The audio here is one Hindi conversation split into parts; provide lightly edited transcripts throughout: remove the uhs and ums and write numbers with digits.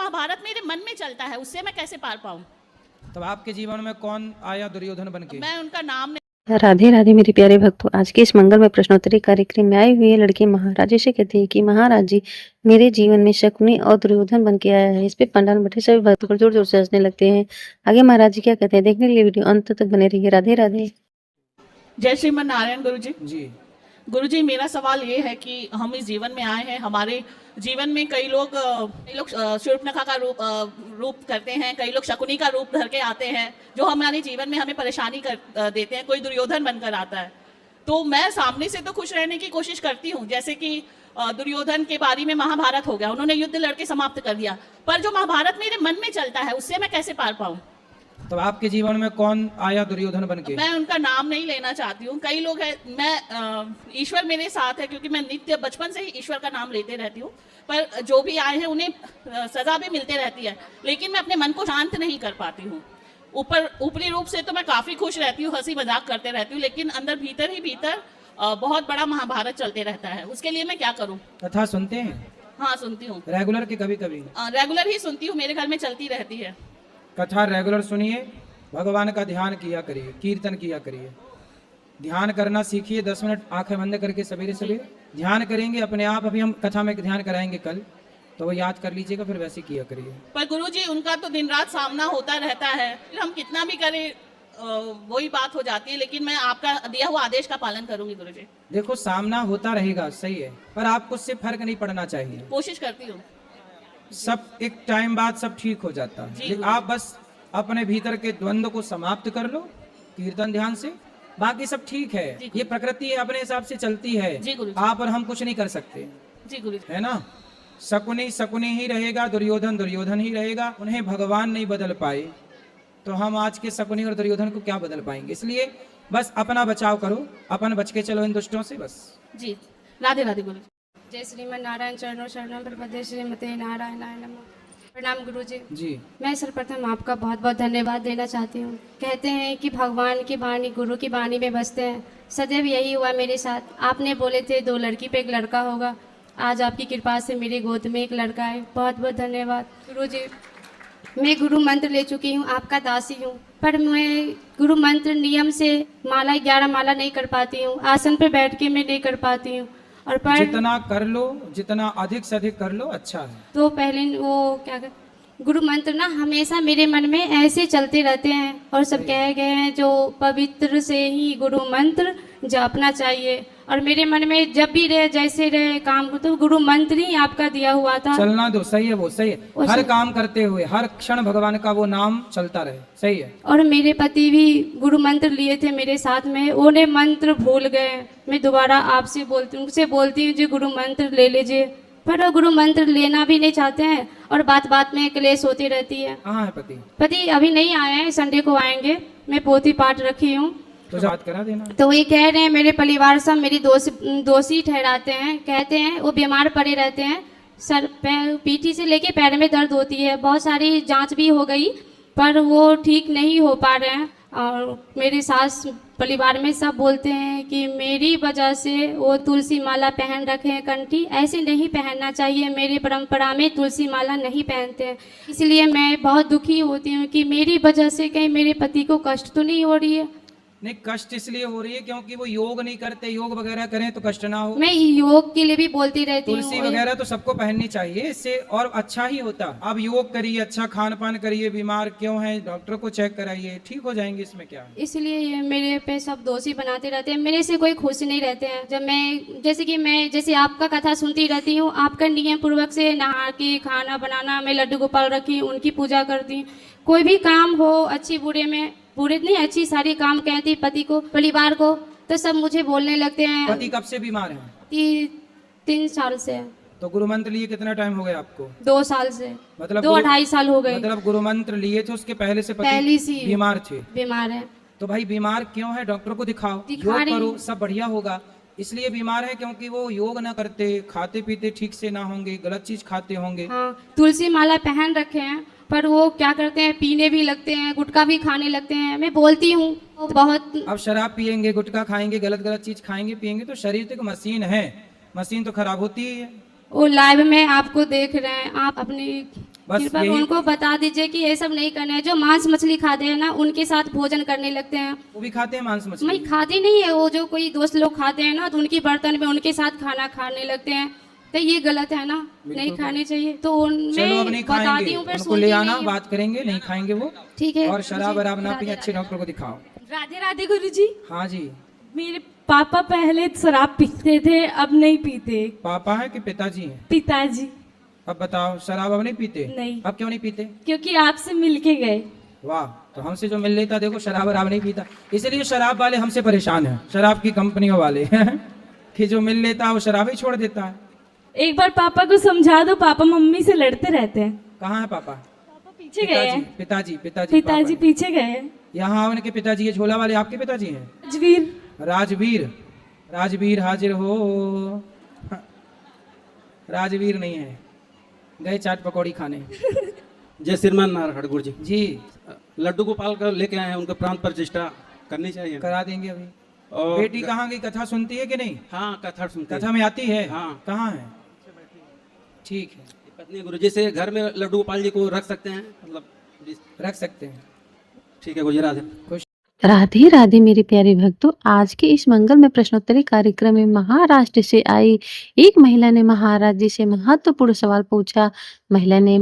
महाभारत मेरे मन में चलता है उससे मैं कैसे पार पाऊं? तब आपके जीवन में कौन आया दुर्योधन बन के? मैं उनका नाम राधे राधे मेरे प्यारे भक्तों, आज के इस मंगलमय प्रश्नोत्तरी कार्यक्रम में आई हुई है लड़की महाराज जी से कहती है कि महाराज जी मेरे जीवन में शकुनी और दुर्योधन बन के आया है। इस पे पंडाल में बैठे सभी भक्त जोर जोर से हंसने लगते हैं। आगे महाराज जी क्या कहते हैं देखने के लिए वीडियो अंत तक बने रहिए। राधे राधे। जय श्रीमन नारायण गुरुजी। जी गुरुजी, मेरा सवाल ये है कि हम इस जीवन में आए हैं, हमारे जीवन में कई लोग शूर्पणखा का रूप करते हैं, कई लोग शकुनी का रूप धर के आते हैं जो हमारे जीवन में हमें परेशानी कर देते हैं। कोई दुर्योधन बनकर आता है तो मैं सामने से तो खुश रहने की कोशिश करती हूँ, जैसे कि दुर्योधन के बारे में महाभारत हो गया, उन्होंने युद्ध लड़के समाप्त कर दिया, पर जो महाभारत मेरे मन में चलता है उससे मैं कैसे पार पाऊँ? तब आपके जीवन में कौन आया दुर्योधन बन के? मैं उनका नाम नहीं लेना चाहती हूँ। कई लोग हैं, मैं ईश्वर मेरे साथ है क्योंकि मैं नित्य बचपन से ही ईश्वर का नाम लेते रहती हूँ, पर जो भी आए हैं उन्हें सजा भी मिलते रहती है, लेकिन मैं अपने मन को शांत नहीं कर पाती हूँ। ऊपरी रूप से तो मैं काफी खुश रहती हूँ, हंसी मजाक करते रहती हूँ, लेकिन अंदर भीतर ही भीतर बहुत बड़ा महाभारत चलते रहता है। उसके लिए मैं क्या करूँ? कथा सुनते हैं? हाँ, सुनती हूँ। रेगुलर की कभी कभी? रेगुलर ही सुनती हूँ, मेरे घर में चलती रहती है। कथा रेगुलर सुनिए, भगवान का ध्यान किया करिए, कीर्तन किया करिए, ध्यान करना सीखिए। 10 मिनट आंखें बंद करके सवेरे सवेरे ध्यान करेंगे अपने आप। अभी हम कथा में ध्यान कराएंगे कल, तो वो याद कर लीजिएगा, फिर वैसे किया करिए। पर गुरुजी, उनका तो दिन रात सामना होता रहता है, फिर हम कितना भी करें वही बात हो जाती है, लेकिन मैं आपका दिया हुआ आदेश का पालन करूंगी गुरुजी। देखो, सामना होता रहेगा, सही है, पर आपको उससे फर्क नहीं पड़ना चाहिए। कोशिश करती हूँ। सब एक टाइम बाद सब ठीक हो जाता है। आप बस अपने भीतर के द्वंद्व को समाप्त कर लो कीर्तन ध्यान से, बाकी सब ठीक है। ये प्रकृति अपने हिसाब से चलती है, आप और हम कुछ नहीं कर सकते। जी गुरुजी। है ना? शकुनी शकुनी ही रहेगा, दुर्योधन दुर्योधन ही रहेगा। उन्हें भगवान नहीं बदल पाए तो हम आज के शकुनी और दुर्योधन को क्या बदल पाएंगे? इसलिए बस अपना बचाव करो, अपन बच के चलो इन दुष्टों से, बस। जी, राधे राधे गुरुजी। जय श्रीमन नारायण चरणों शरणम प्रपद्ये श्रीमते नारायणाय नमः। प्रणाम गुरुजी। जी, मैं सर्वप्रथम आपका बहुत बहुत धन्यवाद देना चाहती हूँ। कहते हैं कि भगवान की वाणी गुरु की वाणी में बसते हैं, सदैव यही हुआ मेरे साथ। आपने बोले थे 2 लड़की पे 1 लड़का होगा, आज आपकी कृपा से मेरी गोद में 1 लड़का है। बहुत बहुत धन्यवाद गुरुजी। मैं गुरु मंत्र ले चुकी हूँ, आपका दासी हूँ, पर मैं गुरु मंत्र नियम से माला 11 माला नहीं कर पाती हूँ, आसन पर बैठ के मैं नहीं कर पाती हूँ। और पर जितना कर लो, जितना अधिक से अधिक कर लो, अच्छा है। तो पहले वो क्या कर, गुरु मंत्र ना हमेशा मेरे मन में ऐसे चलते रहते हैं, और सब कहे गए हैं जो पवित्र से ही गुरु मंत्र जपना चाहिए, और मेरे मन में जब भी रहे जैसे रहे काम तो गुरु मंत्र ही आपका दिया हुआ था। चलना दो, सही है, वो सही है। हर काम करते हुए हर क्षण भगवान का वो नाम चलता रहे, सही है। और मेरे पति भी गुरु मंत्र लिए थे मेरे साथ में, उन्हें मंत्र भूल गए। मैं दोबारा आपसे बोलती हूँ, उनसे बोलती हूँ जी गुरु मंत्र ले लीजिए, पर वो गुरु मंत्र लेना भी नहीं चाहते हैं, और बात बात में क्लेश होती रहती है। कहाँ है पति? पति अभी नहीं आए हैं, संडे को आएंगे। मैं पोथी पाठ रखी हूँ, तो बात करा देना। तो ये कह रहे हैं मेरे परिवार सब मेरी दोषी ठहराते हैं, कहते हैं वो बीमार पड़े रहते हैं, सर पैर पीठी से लेके पैर में दर्द होती है, बहुत सारी जांच भी हो गई पर वो ठीक नहीं हो पा रहे हैं। और मेरी सास परिवार में सब बोलते हैं कि मेरी वजह से वो तुलसी माला पहन रखे हैं कंठी, ऐसे नहीं पहनना चाहिए, मेरी परंपरा में तुलसी माला नहीं पहनते हैं। इसलिए मैं बहुत दुखी होती हूँ कि मेरी वजह से कहीं मेरे पति को कष्ट तो नहीं हो रही है। नहीं, कष्ट इसलिए हो रही है क्योंकि वो योग नहीं करते, योग वगैरह करें तो कष्ट ना हो। मैं योग के लिए भी बोलती रहती हूँ, तुलसी वगैरह तो सबको पहननी चाहिए, इससे और अच्छा ही होता। आप योग करिए, अच्छा खान पान करिए, बीमार क्यों है डॉक्टर को चेक कराइए, ठीक हो जाएंगे, इसमें क्या है। इसलिए ये मेरे पे सब दोषी बनाते रहते हैं, मेरे से कोई खुश नहीं रहते हैं। जब मैं जैसे आपका कथा सुनती रहती हूँ, आपका नियम पूर्वक से नहा के खाना बनाना, मैं लड्डू गोपाल रखी उनकी पूजा करती हूँ, कोई भी काम हो अच्छी बुरे में बुरे नहीं अच्छी सारी काम कहती पति को परिवार को, तो सब मुझे बोलने लगते हैं। पति कब से बीमार है? 3 साल से। तो गुरु मंत्र लिए कितना टाइम हो गया आपको? 2 साल से, मतलब 2-2.5 साल हो गए। मतलब गुरु मंत्र लिए थे उसके पहले से पहले पति से बीमार थे? बीमार है। तो भाई बीमार क्यों है? डॉक्टर को दिखाओ, योग करो, सब बढ़िया होगा। इसलिए बीमार है क्योंकि वो योग ना करते, खाते पीते ठीक से ना होंगे, गलत चीज खाते होंगे। हाँ, तुलसी माला पहन रखे हैं पर वो क्या करते हैं, पीने भी लगते हैं, गुटखा भी खाने लगते हैं। मैं बोलती हूँ बहुत। अब शराब पियेंगे, गुटखा खाएंगे, गलत गलत चीज खाएंगे पियेंगे तो शरीर तो एक मशीन है, मशीन तो खराब होती ही है। वो लाइव में आपको देख रहे हैं, आप अपनी बस कृपया यही, उनको बता दीजिए कि ये सब नहीं करना है। जो मांस मछली खाते हैं ना, उनके साथ भोजन करने लगते हैं। वो भी खाते हैं मांस मछली? मैं खाती नहीं है, वो जो कोई दोस्त लोग खाते हैं ना, तो उनकी बर्तन में उनके साथ खाना खाने लगते हैं, तो ये गलत है ना, नहीं खाने चाहिए। तो चलो अब मैं नहीं बताती खाएंगे, हूँ, पर उनको सुनती ले आना, नहीं है। बात करेंगे, नहीं खाएंगे वो। ठीक है। और शराब वराब ना राधे पिए, अच्छे राधे। डॉक्टर को दिखाओ। राधे राधे गुरुजी। हाँ जी। मेरे पापा पहले शराब पीते थे, अब नहीं पीते। पापा है कि पिताजी हैं? पिताजी। अब बताओ, शराब अब नहीं पीते? नहीं। अब क्यों नहीं पीते? क्योंकि आपसे मिलके गए। वाह, तो हमसे जो मिल लेता, देखो शराब वराब नहीं पीता, इसलिए शराब वाले हमसे परेशान हैं, शराब की कंपनियों वाले कि जो मिल लेता है वो शराब ही छोड़ देता है। एक बार पापा को समझा दो, पापा मम्मी से लड़ते रहते हैं। कहाँ है पापा? पापा पीछे गए हैं। पिताजी पिताजी पिताजी पापा पीछे गए हैं। हैं। यहाँ उनके पिताजी, ये झोला वाले आपके पिताजी हैं? राजवीर। राजवीर, राजवीर हाजिर हो। राजवीर नहीं है, गए चाट पकौड़ी खाने। जय श्रीमान नारायण गुरु जी। जी, लड्डू गोपाल का लेके आए हैं, उनका प्राण प्रतिष्ठा करनी चाहिए। करा देंगे अभी। और बेटी कहाँ गई, कथा सुनती है कि नहीं? हाँ, कथा सुनते कथा हैं। में आती है? हाँ। कहाँ है? ठीक है, पत्नी गुरु जी से घर में लड्डू गोपाल जी को रख सकते हैं, मतलब रख सकते हैं। ठीक है गुरु जी, राधे। खुश। राधे राधे मेरे प्यारे भक्तों, आज के इस मंगल में प्रश्नोत्तरी कार्यक्रम में महाराष्ट्र से आई एक महिला ने महाराज जी से महत्वपूर्ण सवाल पूछा। महिला ने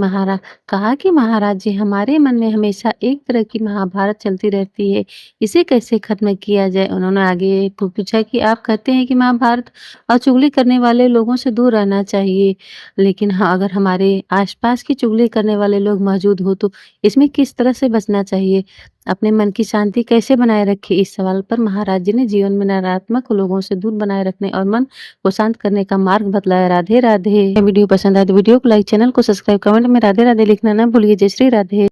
कहा कि महाराज जी, हमारे मन में हमेशा एक तरह की महाभारत चलती रहती है, इसे कैसे खत्म किया जाए। उन्होंने आगे पूछा कि आप कहते हैं कि महाभारत और चुगली करने वाले लोगों से दूर रहना चाहिए, लेकिन हाँ, अगर हमारे आसपास की चुगली करने वाले लोग मौजूद हो तो इसमें किस तरह से बचना चाहिए, अपने मन की शांति कैसे बनाए रखें। इस सवाल पर महाराज जी ने जीवन में नकारात्मक लोगों से दूर बनाए रखने और मन को शांत करने का मार्ग बतलाया। राधे राधे। वीडियो पसंद आए तो वीडियो को लाइक, चैनल को सब्सक्राइब, कमेंट में राधे राधे लिखना ना भूलिए। जय श्री राधे।